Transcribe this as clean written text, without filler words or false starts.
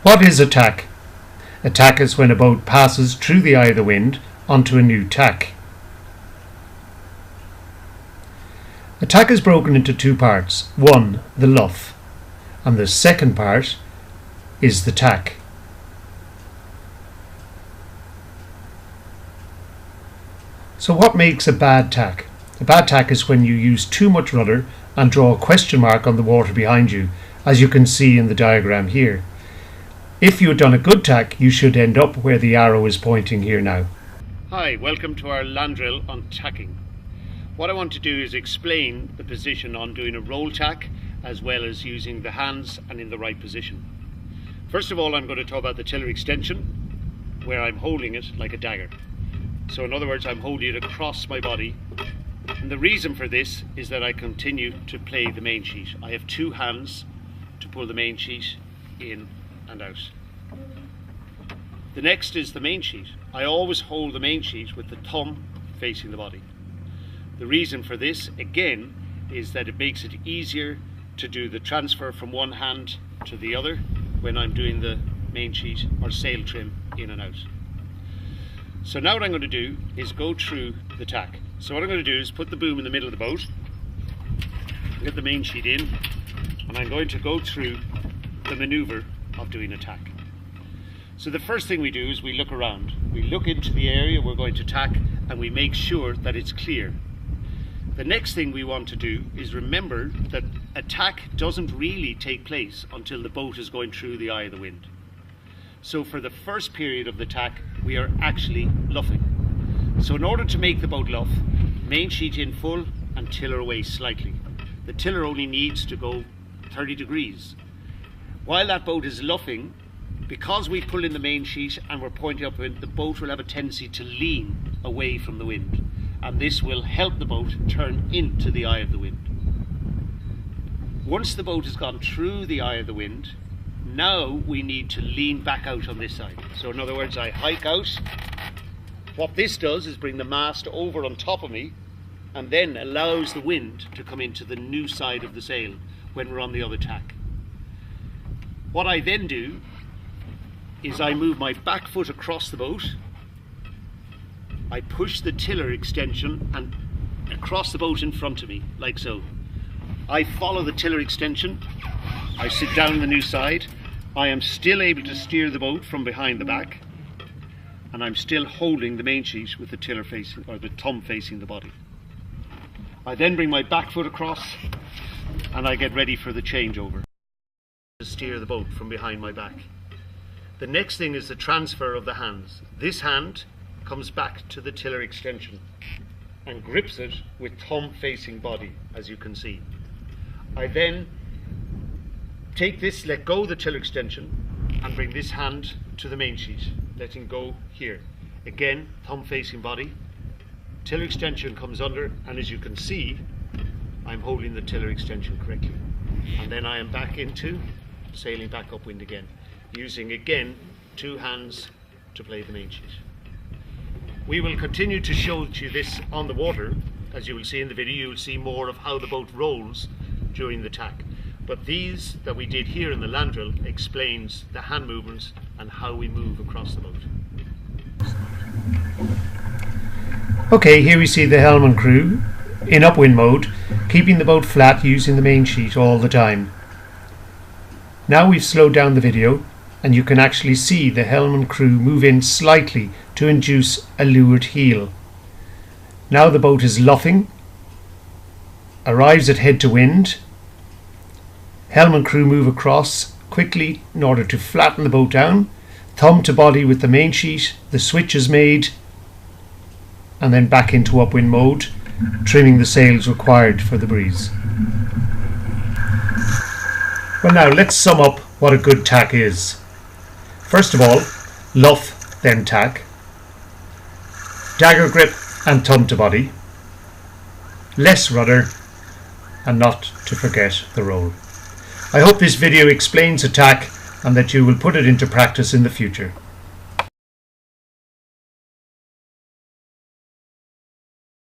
What is a tack? A tack is when a boat passes through the eye of the wind onto a new tack. A tack is broken into two parts. One, the luff, and the second part is the tack. So what makes a bad tack? A bad tack is when you use too much rudder and draw a question mark on the water behind you, as you can see in the diagram here. If you had done a good tack, you should end up where the arrow is pointing here now. Hi, welcome to our land drill on tacking. What I want to do is explain the position on doing a roll tack, as well as using the hands and in the right position. First of all, I'm going to talk about the tiller extension, where I'm holding it like a dagger. So in other words, I'm holding it across my body, and the reason for this is that I continue to play the main sheet. I have two hands to pull the main sheet in and out. The next is the main sheet. I always hold the main sheet with the thumb facing the body. The reason for this, again, is that it makes it easier to do the transfer from one hand to the other when I'm doing the main sheet or sail trim in and out. So now what I'm going to do is go through the tack. So what I'm going to do is put the boom in the middle of the boat, get the main sheet in, and I'm going to go through the maneuver of doing a tack. So the first thing we do is we look around. We look into the area we're going to tack and we make sure that it's clear. The next thing we want to do is remember that a tack doesn't really take place until the boat is going through the eye of the wind. So for the first period of the tack, we are actually luffing. So in order to make the boat luff, main sheet in full and tiller away slightly. The tiller only needs to go 30 degrees. While that boat is luffing, because we pull in the main sheet and we're pointing upwind, the boat will have a tendency to lean away from the wind. And this will help the boat turn into the eye of the wind. Once the boat has gone through the eye of the wind, now we need to lean back out on this side. So in other words, I hike out. What this does is bring the mast over on top of me and then allows the wind to come into the new side of the sail when we're on the other tack. What I then do is I move my back foot across the boat. I push the tiller extension and across the boat in front of me, like so. I follow the tiller extension. I sit down on the new side. I am still able to steer the boat from behind the back, and I'm still holding the main sheet with the tiller facing, or the thumb facing the body. I then bring my back foot across and I get ready for the changeover to steer the boat from behind my back. The next thing is the transfer of the hands. This hand comes back to the tiller extension and grips it with thumb facing body, as you can see. I then take this, let go of the tiller extension and bring this hand to the main sheet, letting go here. Again, thumb facing body, tiller extension comes under, and as you can see, I'm holding the tiller extension correctly. And then I am back into sailing back upwind again, using again two hands to play the main sheet. We will continue to show you this on the water. As you will see in the video, you will see more of how the boat rolls during the tack. But these that we did here in the land drill explains the hand movements and how we move across the boat. Okay, here we see the helm crew in upwind mode, keeping the boat flat using the main sheet all the time. Now we've slowed down the video and you can actually see the helm crew move in slightly to induce a leeward heel. Now the boat is luffing, arrives at head to wind. Helm and crew move across quickly in order to flatten the boat down. Thumb to body with the main sheet, the switch is made, and then back into upwind mode, trimming the sails required for the breeze. Well, now let's sum up what a good tack is. First of all, luff, then tack. Dagger grip and thumb to body. Less rudder, and not to forget the roll. I hope this video explains a tack and that you will put it into practice in the future.